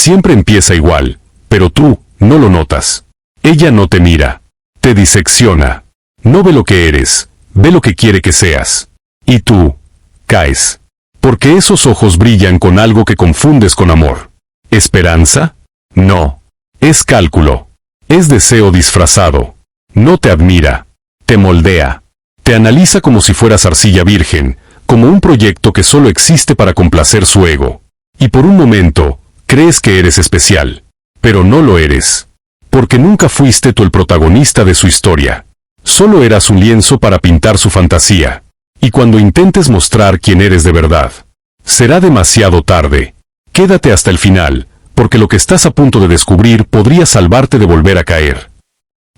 Siempre empieza igual, pero tú no lo notas. Ella no te mira. Te disecciona. No ve lo que eres, ve lo que quiere que seas. Y tú caes. Porque esos ojos brillan con algo que confundes con amor. ¿Esperanza? No. Es cálculo. Es deseo disfrazado. No te admira. Te moldea. Te analiza como si fueras arcilla virgen, como un proyecto que solo existe para complacer su ego. Y por un momento, crees que eres especial. Pero no lo eres. Porque nunca fuiste tú el protagonista de su historia. Solo eras un lienzo para pintar su fantasía. Y cuando intentes mostrar quién eres de verdad, será demasiado tarde. Quédate hasta el final, porque lo que estás a punto de descubrir podría salvarte de volver a caer.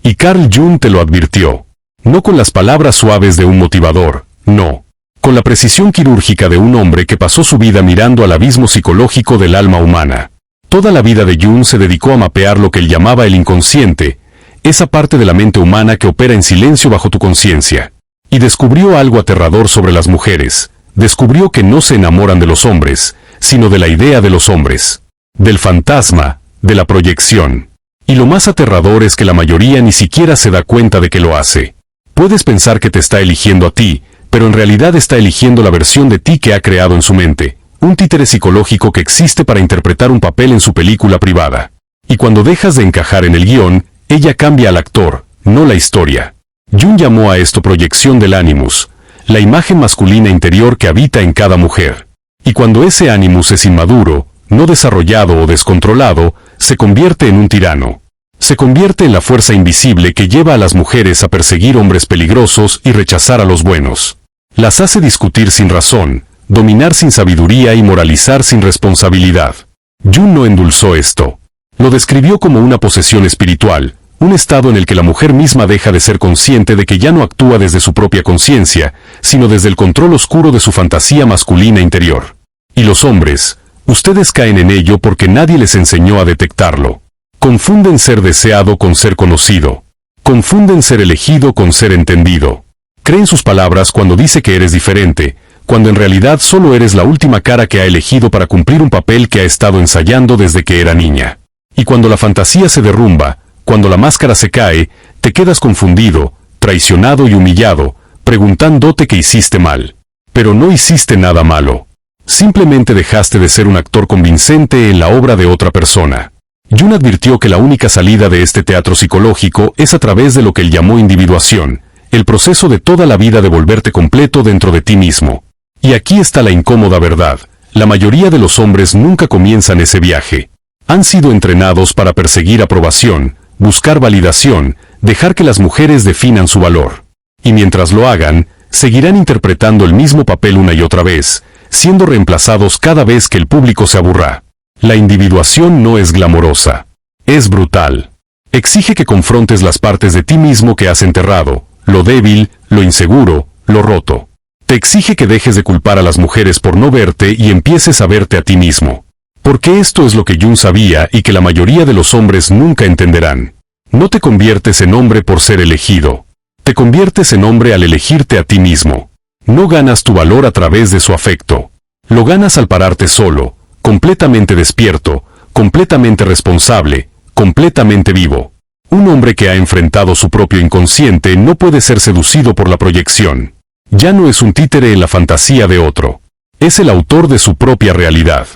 Y Carl Jung te lo advirtió. No con las palabras suaves de un motivador, no. Con la precisión quirúrgica de un hombre que pasó su vida mirando al abismo psicológico del alma humana. Toda la vida de Jung se dedicó a mapear lo que él llamaba el inconsciente, esa parte de la mente humana que opera en silencio bajo tu conciencia. Y descubrió algo aterrador sobre las mujeres. Descubrió que no se enamoran de los hombres, sino de la idea de los hombres. Del fantasma, de la proyección. Y lo más aterrador es que la mayoría ni siquiera se da cuenta de que lo hace. Puedes pensar que te está eligiendo a ti, pero en realidad está eligiendo la versión de ti que ha creado en su mente. Un títere psicológico que existe para interpretar un papel en su película privada. Y cuando dejas de encajar en el guión, ella cambia al actor, no la historia. Jung llamó a esto proyección del animus, la imagen masculina interior que habita en cada mujer. Y cuando ese animus es inmaduro, no desarrollado o descontrolado, se convierte en un tirano. Se convierte en la fuerza invisible que lleva a las mujeres a perseguir hombres peligrosos y rechazar a los buenos. Las hace discutir sin razón, dominar sin sabiduría y moralizar sin responsabilidad. Jung no endulzó esto. Lo describió como una posesión espiritual, un estado en el que la mujer misma deja de ser consciente de que ya no actúa desde su propia conciencia, sino desde el control oscuro de su fantasía masculina interior. Y los hombres, ustedes caen en ello porque nadie les enseñó a detectarlo. Confunden ser deseado con ser conocido. Confunden ser elegido con ser entendido. Creen sus palabras cuando dice que eres diferente, cuando en realidad solo eres la última cara que ha elegido para cumplir un papel que ha estado ensayando desde que era niña. Y cuando la fantasía se derrumba, cuando la máscara se cae, te quedas confundido, traicionado y humillado, preguntándote que hiciste mal. Pero no hiciste nada malo. Simplemente dejaste de ser un actor convincente en la obra de otra persona. Jung advirtió que la única salida de este teatro psicológico es a través de lo que él llamó individuación, el proceso de toda la vida de volverte completo dentro de ti mismo. Y aquí está la incómoda verdad. La mayoría de los hombres nunca comienzan ese viaje. Han sido entrenados para perseguir aprobación, buscar validación, dejar que las mujeres definan su valor. Y mientras lo hagan, seguirán interpretando el mismo papel una y otra vez, siendo reemplazados cada vez que el público se aburra. La individuación no es glamorosa. Es brutal. Exige que confrontes las partes de ti mismo que has enterrado, lo débil, lo inseguro, lo roto. Te exige que dejes de culpar a las mujeres por no verte y empieces a verte a ti mismo. Porque esto es lo que Jung sabía y que la mayoría de los hombres nunca entenderán. No te conviertes en hombre por ser elegido. Te conviertes en hombre al elegirte a ti mismo. No ganas tu valor a través de su afecto. Lo ganas al pararte solo, completamente despierto, completamente responsable, completamente vivo. Un hombre que ha enfrentado su propio inconsciente no puede ser seducido por la proyección. Ya no es un títere en la fantasía de otro. Es el autor de su propia realidad.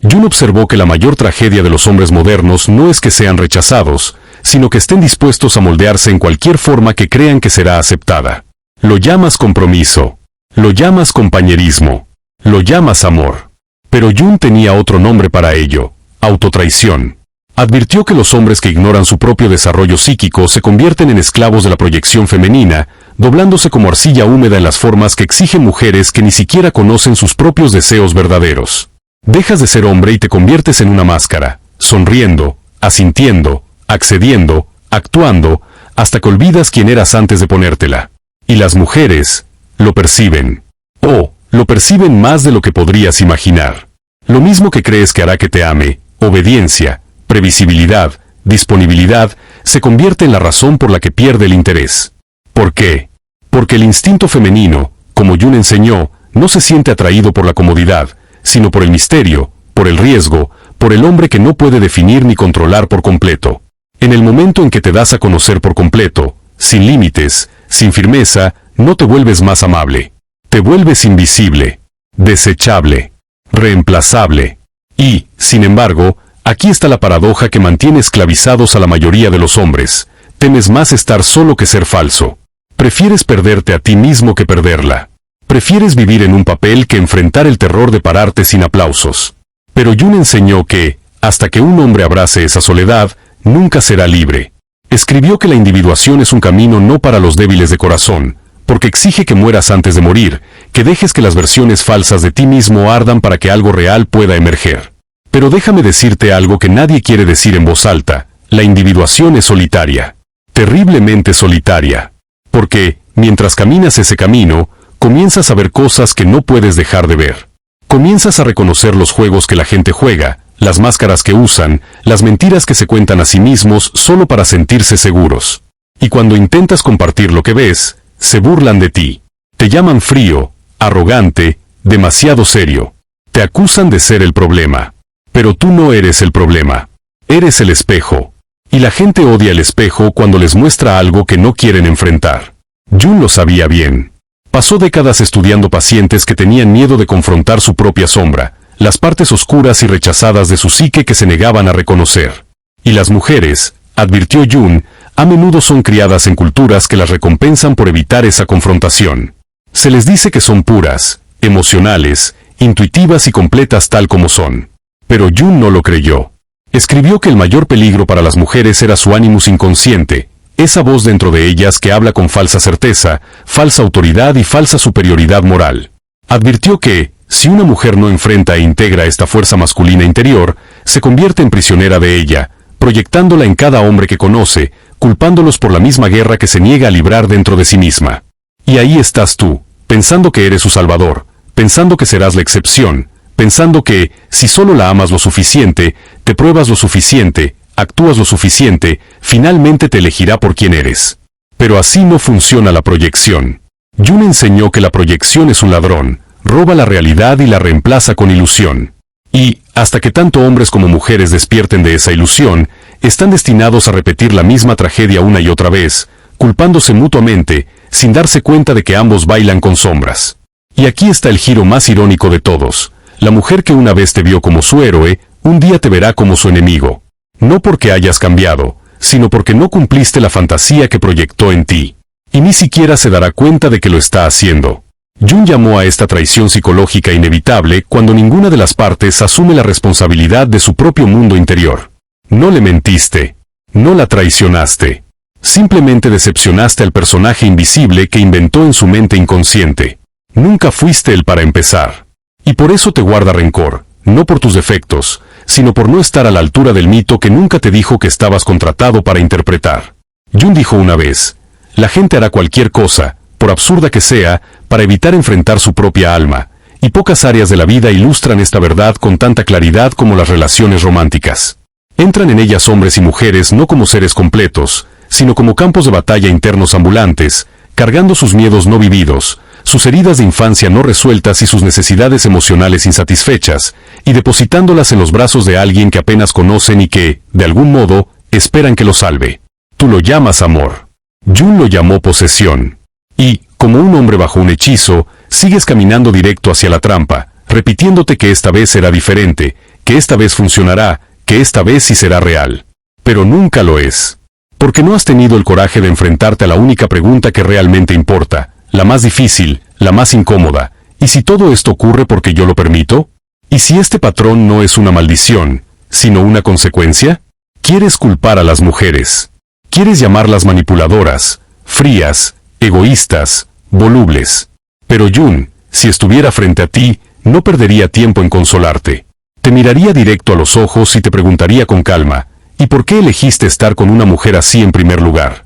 Jung observó que la mayor tragedia de los hombres modernos no es que sean rechazados, sino que estén dispuestos a moldearse en cualquier forma que crean que será aceptada. Lo llamas compromiso. Lo llamas compañerismo. Lo llamas amor. Pero Jung tenía otro nombre para ello: autotraición. Advirtió que los hombres que ignoran su propio desarrollo psíquico se convierten en esclavos de la proyección femenina, doblándose como arcilla húmeda en las formas que exigen mujeres que ni siquiera conocen sus propios deseos verdaderos. Dejas de ser hombre y te conviertes en una máscara, sonriendo, asintiendo, accediendo, actuando, hasta que olvidas quién eras antes de ponértela. Y las mujeres lo perciben. Oh, lo perciben más de lo que podrías imaginar. Lo mismo que crees que hará que te ame, obediencia, previsibilidad, disponibilidad, se convierte en la razón por la que pierde el interés. ¿Por qué? Porque el instinto femenino, como Jung enseñó, no se siente atraído por la comodidad, sino por el misterio, por el riesgo, por el hombre que no puede definir ni controlar por completo. En el momento en que te das a conocer por completo, sin límites, sin firmeza, no te vuelves más amable. Te vuelves invisible, desechable, reemplazable. Y, sin embargo, aquí está la paradoja que mantiene esclavizados a la mayoría de los hombres. Temes más estar solo que ser falso. Prefieres perderte a ti mismo que perderla. Prefieres vivir en un papel que enfrentar el terror de pararte sin aplausos. Pero Jung enseñó que, hasta que un hombre abrace esa soledad, nunca será libre. Escribió que la individuación es un camino no para los débiles de corazón, porque exige que mueras antes de morir, que dejes que las versiones falsas de ti mismo ardan para que algo real pueda emerger. Pero déjame decirte algo que nadie quiere decir en voz alta: la individuación es solitaria. Terriblemente solitaria. Porque, mientras caminas ese camino, comienzas a ver cosas que no puedes dejar de ver. Comienzas a reconocer los juegos que la gente juega, las máscaras que usan, las mentiras que se cuentan a sí mismos solo para sentirse seguros. Y cuando intentas compartir lo que ves, se burlan de ti. Te llaman frío, arrogante, demasiado serio. Te acusan de ser el problema. Pero tú no eres el problema. Eres el espejo. Y la gente odia el espejo cuando les muestra algo que no quieren enfrentar. Jung lo sabía bien. Pasó décadas estudiando pacientes que tenían miedo de confrontar su propia sombra, las partes oscuras y rechazadas de su psique que se negaban a reconocer. Y las mujeres, advirtió Jung, a menudo son criadas en culturas que las recompensan por evitar esa confrontación. Se les dice que son puras, emocionales, intuitivas y completas tal como son. Pero Jung no lo creyó. Escribió que el mayor peligro para las mujeres era su animus inconsciente, esa voz dentro de ellas que habla con falsa certeza, falsa autoridad y falsa superioridad moral. Advirtió que, si una mujer no enfrenta e integra esta fuerza masculina interior, se convierte en prisionera de ella, proyectándola en cada hombre que conoce, culpándolos por la misma guerra que se niega a librar dentro de sí misma. Y ahí estás tú, pensando que eres su salvador, pensando que serás la excepción, pensando que, si solo la amas lo suficiente, te pruebas lo suficiente, actúas lo suficiente, finalmente te elegirá por quien eres. Pero así no funciona la proyección. Jung enseñó que la proyección es un ladrón, roba la realidad y la reemplaza con ilusión. Y, hasta que tanto hombres como mujeres despierten de esa ilusión, están destinados a repetir la misma tragedia una y otra vez, culpándose mutuamente, sin darse cuenta de que ambos bailan con sombras. Y aquí está el giro más irónico de todos. La mujer que una vez te vio como su héroe, un día te verá como su enemigo. No porque hayas cambiado, sino porque no cumpliste la fantasía que proyectó en ti. Y ni siquiera se dará cuenta de que lo está haciendo. Jung llamó a esta traición psicológica inevitable cuando ninguna de las partes asume la responsabilidad de su propio mundo interior. No le mentiste. No la traicionaste. Simplemente decepcionaste al personaje invisible que inventó en su mente inconsciente. Nunca fuiste él para empezar. Y por eso te guarda rencor, no por tus defectos, sino por no estar a la altura del mito que nunca te dijo que estabas contratado para interpretar. Jung dijo una vez: la gente hará cualquier cosa, por absurda que sea, para evitar enfrentar su propia alma, y pocas áreas de la vida ilustran esta verdad con tanta claridad como las relaciones románticas. Entran en ellas hombres y mujeres no como seres completos, sino como campos de batalla internos ambulantes, cargando sus miedos no vividos, sus heridas de infancia no resueltas y sus necesidades emocionales insatisfechas, y depositándolas en los brazos de alguien que apenas conocen y que, de algún modo, esperan que lo salve. Tú lo llamas amor. Jung lo llamó posesión. Y, como un hombre bajo un hechizo, sigues caminando directo hacia la trampa, repitiéndote que esta vez será diferente, que esta vez funcionará, que esta vez sí será real. Pero nunca lo es. Porque no has tenido el coraje de enfrentarte a la única pregunta que realmente importa, la más difícil, la más incómoda. ¿Y si todo esto ocurre porque yo lo permito? ¿Y si este patrón no es una maldición, sino una consecuencia? Quieres culpar a las mujeres. Quieres llamarlas manipuladoras, frías, egoístas, volubles. Pero Jung, si estuviera frente a ti, no perdería tiempo en consolarte. Te miraría directo a los ojos y te preguntaría con calma: ¿y por qué elegiste estar con una mujer así en primer lugar?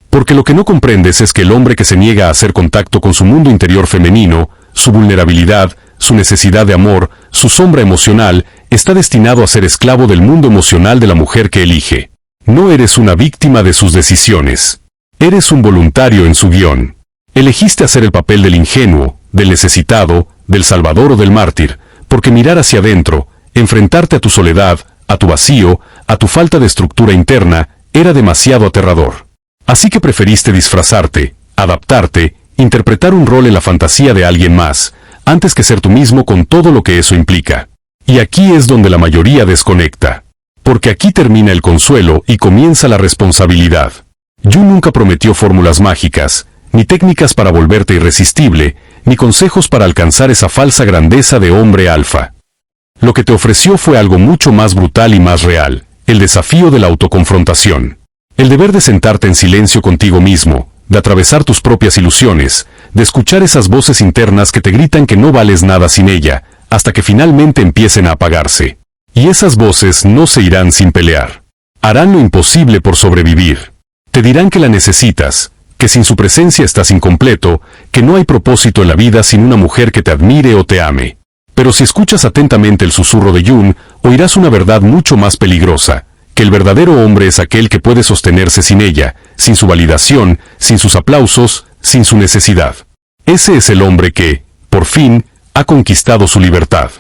Porque lo que no comprendes es que el hombre que se niega a hacer contacto con su mundo interior femenino, su vulnerabilidad, su necesidad de amor, su sombra emocional, está destinado a ser esclavo del mundo emocional de la mujer que elige. No eres una víctima de sus decisiones. Eres un voluntario en su guión. Elegiste hacer el papel del ingenuo, del necesitado, del salvador o del mártir, porque mirar hacia adentro, Enfrentarte a tu soledad, a tu vacío, a tu falta de estructura interna, era demasiado aterrador. Así que preferiste disfrazarte, adaptarte, interpretar un rol en la fantasía de alguien más, antes que ser tú mismo con todo lo que eso implica. Y aquí es donde la mayoría desconecta. Porque aquí termina el consuelo y comienza la responsabilidad. Jung nunca prometió fórmulas mágicas, ni técnicas para volverte irresistible, ni consejos para alcanzar esa falsa grandeza de hombre alfa. Lo que te ofreció fue algo mucho más brutal y más real, el desafío de la autoconfrontación. El deber de sentarte en silencio contigo mismo, de atravesar tus propias ilusiones, de escuchar esas voces internas que te gritan que no vales nada sin ella, hasta que finalmente empiecen a apagarse. Y esas voces no se irán sin pelear. Harán lo imposible por sobrevivir. Te dirán que la necesitas, que sin su presencia estás incompleto, que no hay propósito en la vida sin una mujer que te admire o te ame. Pero si escuchas atentamente el susurro de Jung, oirás una verdad mucho más peligrosa, que el verdadero hombre es aquel que puede sostenerse sin ella, sin su validación, sin sus aplausos, sin su necesidad. Ese es el hombre que, por fin, ha conquistado su libertad.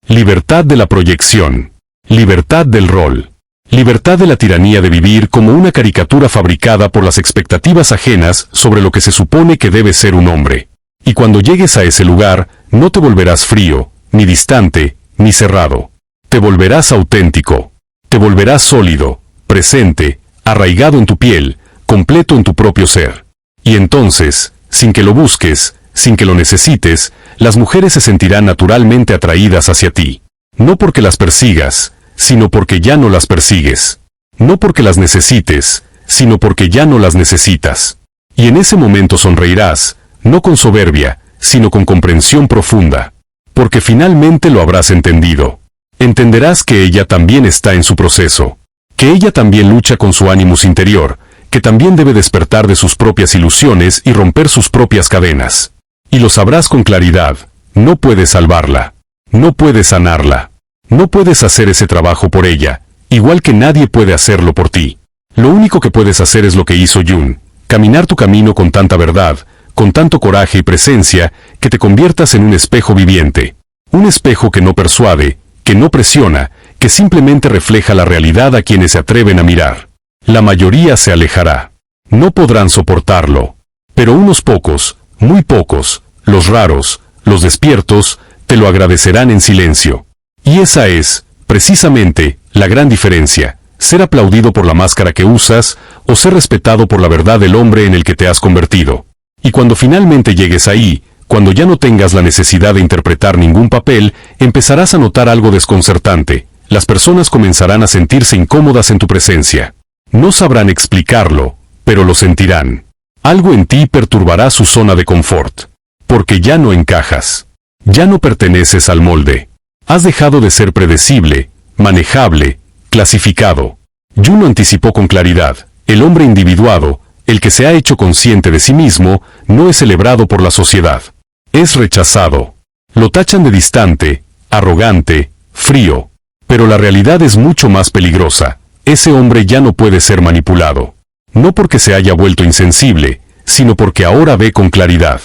Libertad de la proyección. Libertad del rol. Libertad de la tiranía de vivir como una caricatura fabricada por las expectativas ajenas sobre lo que se supone que debe ser un hombre. Y cuando llegues a ese lugar, no te volverás frío, ni distante, ni cerrado. Te volverás auténtico. Te volverás sólido, presente, arraigado en tu piel, completo en tu propio ser. Y entonces, sin que lo busques, sin que lo necesites, las mujeres se sentirán naturalmente atraídas hacia ti. No porque las persigas, sino porque ya no las persigues. No porque las necesites, sino porque ya no las necesitas. Y en ese momento sonreirás, no con soberbia, sino con comprensión profunda. Porque finalmente lo habrás entendido. Entenderás que ella también está en su proceso. Que ella también lucha con su ánimos interior, que también debe despertar de sus propias ilusiones y romper sus propias cadenas. Y lo sabrás con claridad. No puedes salvarla. No puedes sanarla. No puedes hacer ese trabajo por ella, igual que nadie puede hacerlo por ti. Lo único que puedes hacer es lo que hizo Jung, caminar tu camino con tanta verdad, con tanto coraje y presencia, que te conviertas en un espejo viviente. Un espejo que no persuade, que no presiona, que simplemente refleja la realidad a quienes se atreven a mirar. La mayoría se alejará. No podrán soportarlo. Pero unos pocos, muy pocos, los raros, los despiertos, te lo agradecerán en silencio. Y esa es, precisamente, la gran diferencia, ser aplaudido por la máscara que usas, o ser respetado por la verdad del hombre en el que te has convertido. Y cuando finalmente llegues ahí, cuando ya no tengas la necesidad de interpretar ningún papel, empezarás a notar algo desconcertante. Las personas comenzarán a sentirse incómodas en tu presencia. No sabrán explicarlo, pero lo sentirán. Algo en ti perturbará su zona de confort. Porque ya no encajas. Ya no perteneces al molde. Has dejado de ser predecible, manejable, clasificado. Jung lo anticipó con claridad. El hombre individuado, el que se ha hecho consciente de sí mismo, no es celebrado por la sociedad. Es rechazado. Lo tachan de distante, arrogante, frío. Pero la realidad es mucho más peligrosa. Ese hombre ya no puede ser manipulado. No porque se haya vuelto insensible, sino porque ahora ve con claridad.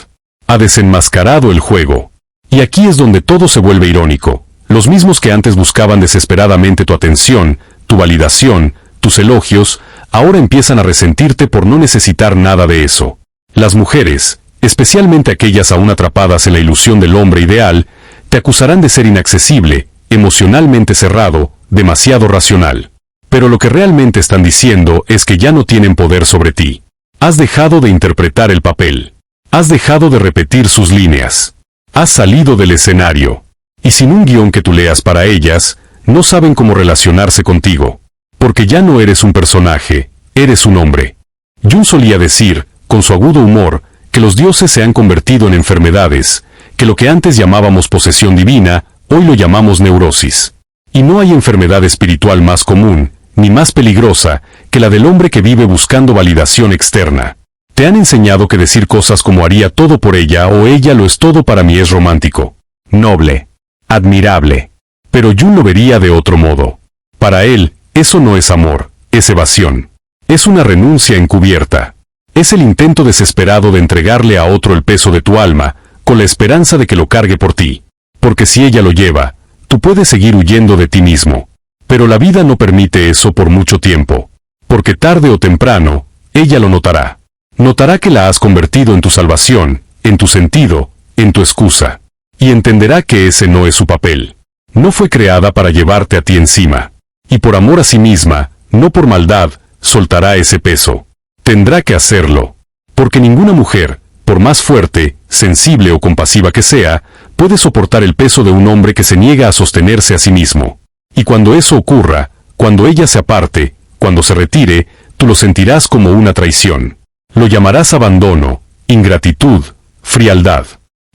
Ha desenmascarado el juego. Y aquí es donde todo se vuelve irónico. Los mismos que antes buscaban desesperadamente tu atención, tu validación, tus elogios, ahora empiezan a resentirte por no necesitar nada de eso. Las mujeres, especialmente aquellas aún atrapadas en la ilusión del hombre ideal, te acusarán de ser inaccesible, emocionalmente cerrado, demasiado racional. Pero lo que realmente están diciendo es que ya no tienen poder sobre ti. Has dejado de interpretar el papel. Has dejado de repetir sus líneas. Has salido del escenario. Y sin un guión que tú leas para ellas, no saben cómo relacionarse contigo. Porque ya no eres un personaje, eres un hombre. Jung solía decir, con su agudo humor, que los dioses se han convertido en enfermedades, que lo que antes llamábamos posesión divina, hoy lo llamamos neurosis. Y no hay enfermedad espiritual más común, ni más peligrosa, que la del hombre que vive buscando validación externa. Te han enseñado que decir cosas como haría todo por ella o ella lo es todo para mí es romántico, noble, admirable. Pero Jung lo vería de otro modo. Para él, eso no es amor, es evasión. Es una renuncia encubierta. Es el intento desesperado de entregarle a otro el peso de tu alma, con la esperanza de que lo cargue por ti. Porque si ella lo lleva, Tú puedes seguir huyendo de ti mismo. Pero la vida no permite eso por mucho tiempo. Porque tarde o temprano, ella lo notará. Notará que la has convertido en tu salvación, en tu sentido, en tu excusa. Y entenderá que ese no es su papel. No fue creada para llevarte a ti encima. Y por amor a sí misma, no por maldad, soltará ese peso. Tendrá que hacerlo. Porque ninguna mujer, por más fuerte, sensible o compasiva que sea, puede soportar el peso de un hombre que se niega a sostenerse a sí mismo. Y cuando eso ocurra, cuando ella se aparte, cuando se retire, tú lo sentirás como una traición. Lo llamarás abandono, ingratitud, frialdad.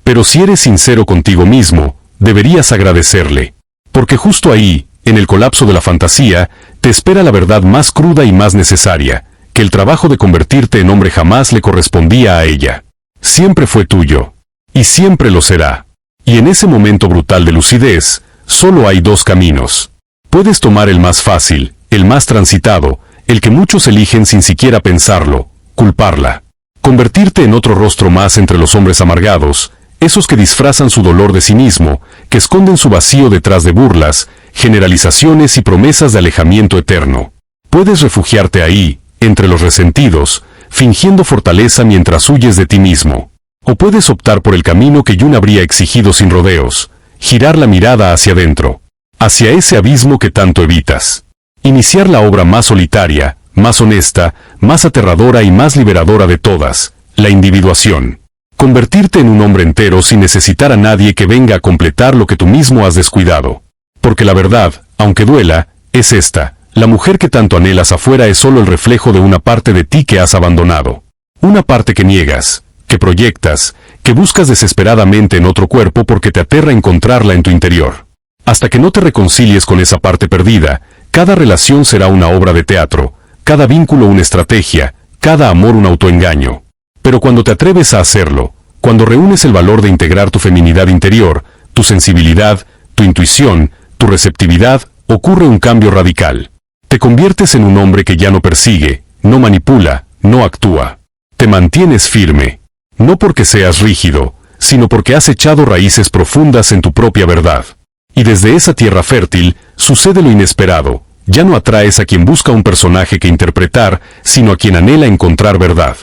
Pero si eres sincero contigo mismo, deberías agradecerle. Porque justo ahí, en el colapso de la fantasía, te espera la verdad más cruda y más necesaria, que el trabajo de convertirte en hombre jamás le correspondía a ella. Siempre fue tuyo. Y siempre lo será. Y en ese momento brutal de lucidez, solo hay dos caminos. Puedes tomar el más fácil, el más transitado, el que muchos eligen sin siquiera pensarlo, culparla. Convertirte en otro rostro más entre los hombres amargados, esos que disfrazan su dolor de cinismo, que esconden su vacío detrás de burlas, generalizaciones y promesas de alejamiento eterno. Puedes refugiarte ahí, entre los resentidos, fingiendo fortaleza mientras huyes de ti mismo. O puedes optar por el camino que Jung habría exigido sin rodeos, girar la mirada hacia adentro, hacia ese abismo que tanto evitas. Iniciar la obra más solitaria, más honesta, más aterradora y más liberadora de todas, la individuación. Convertirte en un hombre entero sin necesitar a nadie que venga a completar lo que tú mismo has descuidado. Porque la verdad, aunque duela, es esta: la mujer que tanto anhelas afuera es solo el reflejo de una parte de ti que has abandonado. Una parte que niegas, que proyectas, que buscas desesperadamente en otro cuerpo porque te aterra encontrarla en tu interior. Hasta que no te reconcilies con esa parte perdida, cada relación será una obra de teatro, cada vínculo una estrategia, cada amor un autoengaño. Pero cuando te atreves a hacerlo, cuando reúnes el valor de integrar tu feminidad interior, tu sensibilidad, tu intuición, tu receptividad, ocurre un cambio radical. Te conviertes en un hombre que ya no persigue, no manipula, no actúa. Te mantienes firme. No porque seas rígido, sino porque has echado raíces profundas en tu propia verdad. Y desde esa tierra fértil, sucede lo inesperado. Ya no atraes a quien busca un personaje que interpretar, sino a quien anhela encontrar verdad.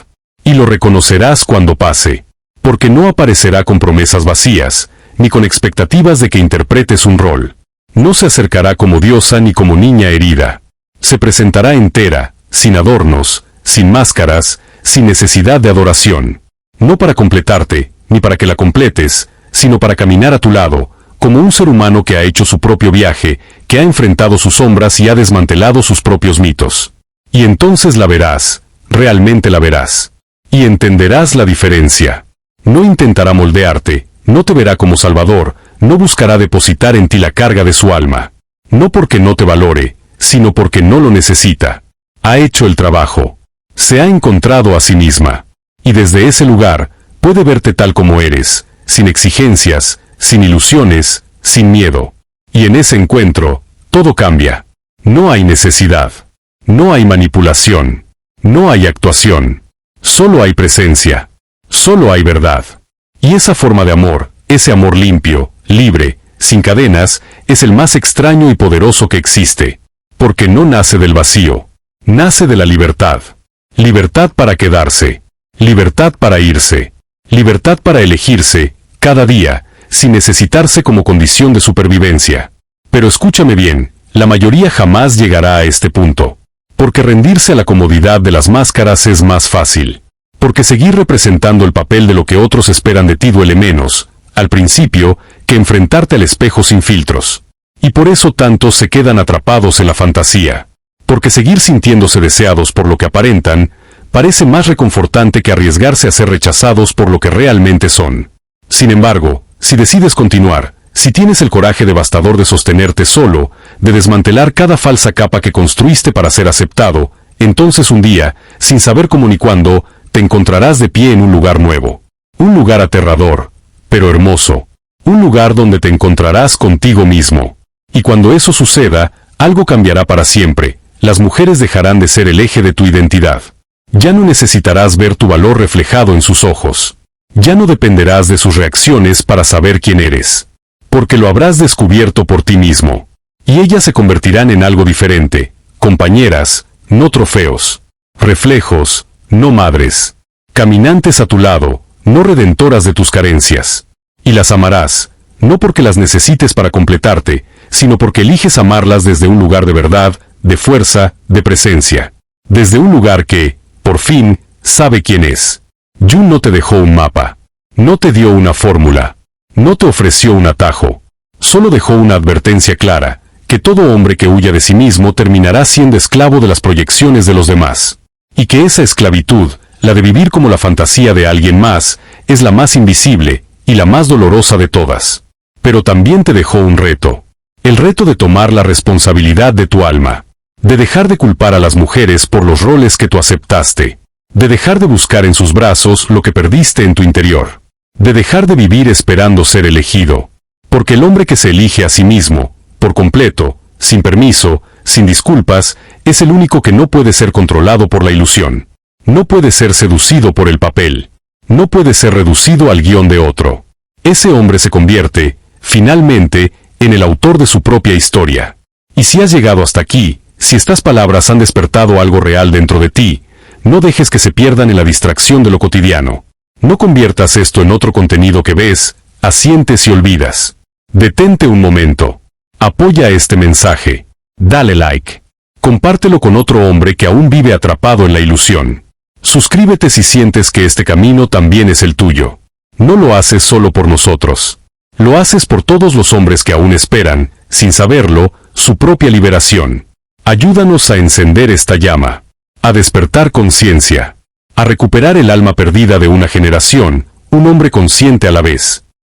Y lo reconocerás cuando pase. Porque no aparecerá con promesas vacías, ni con expectativas de que interpretes un rol. No se acercará como diosa ni como niña herida. Se presentará entera, sin adornos, sin máscaras, sin necesidad de adoración. No para completarte, ni para que la completes, sino para caminar a tu lado, como un ser humano que ha hecho su propio viaje, que ha enfrentado sus sombras y ha desmantelado sus propios mitos. Y entonces la verás, realmente la verás. Y entenderás la diferencia. No intentará moldearte, no te verá como salvador, no buscará depositar en ti la carga de su alma. No porque no te valore, sino porque no lo necesita. Ha hecho el trabajo. Se ha encontrado a sí misma. Y desde ese lugar, puede verte tal como eres, sin exigencias, sin ilusiones, sin miedo. Y en ese encuentro, todo cambia. No hay necesidad. No hay manipulación. No hay actuación. Solo hay presencia. Solo hay verdad. Y esa forma de amor, ese amor limpio, libre, sin cadenas, es el más extraño y poderoso que existe. Porque no nace del vacío. Nace de la libertad. Libertad para quedarse. Libertad para irse. Libertad para elegirse, cada día, sin necesitarse como condición de supervivencia. Pero escúchame bien, la mayoría jamás llegará a este punto. Porque rendirse a la comodidad de las máscaras es más fácil. Porque seguir representando el papel de lo que otros esperan de ti duele menos, al principio, que enfrentarte al espejo sin filtros. Y por eso tantos se quedan atrapados en la fantasía. Porque seguir sintiéndose deseados por lo que aparentan, parece más reconfortante que arriesgarse a ser rechazados por lo que realmente son. Sin embargo, si decides continuar, si tienes el coraje devastador de sostenerte solo, de desmantelar cada falsa capa que construiste para ser aceptado, entonces un día, sin saber cómo ni cuándo, te encontrarás de pie en un lugar nuevo. Un lugar aterrador, pero hermoso. Un lugar donde te encontrarás contigo mismo. Y cuando eso suceda, algo cambiará para siempre. Las mujeres dejarán de ser el eje de tu identidad. Ya no necesitarás ver tu valor reflejado en sus ojos. Ya no dependerás de sus reacciones para saber quién eres. porque lo habrás descubierto por ti mismo. Y ellas se convertirán en algo diferente, compañeras, no trofeos, reflejos, no madres, caminantes a tu lado, no redentoras de tus carencias. Y las amarás, no porque las necesites para completarte, sino porque eliges amarlas desde un lugar de verdad, de fuerza, de presencia. Desde un lugar que, por fin, sabe quién es. Jung no te dejó un mapa. No te dio una fórmula. No te ofreció un atajo. Solo dejó una advertencia clara, que todo hombre que huya de sí mismo terminará siendo esclavo de las proyecciones de los demás. Y que esa esclavitud, la de vivir como la fantasía de alguien más, es la más invisible y la más dolorosa de todas. Pero también te dejó un reto. El reto de tomar la responsabilidad de tu alma. De dejar de culpar a las mujeres por los roles que tú aceptaste. De dejar de buscar en sus brazos lo que perdiste en tu interior. De dejar de vivir esperando ser elegido. Porque el hombre que se elige a sí mismo, por completo, sin permiso, sin disculpas, es el único que no puede ser controlado por la ilusión. No puede ser seducido por el papel. No puede ser reducido al guión de otro. Ese hombre se convierte, finalmente, en el autor de su propia historia. Y si has llegado hasta aquí, si estas palabras han despertado algo real dentro de ti, no dejes que se pierdan en la distracción de lo cotidiano. No conviertas esto en otro contenido que ves, asientes y olvidas. Detente un momento. Apoya este mensaje. Dale like. Compártelo con otro hombre que aún vive atrapado en la ilusión. Suscríbete si sientes que este camino también es el tuyo. No lo haces solo por nosotros. Lo haces por todos los hombres que aún esperan, sin saberlo, su propia liberación. Ayúdanos a encender esta llama. A despertar conciencia. A recuperar el alma perdida de una generación, un hombre consciente a la vez.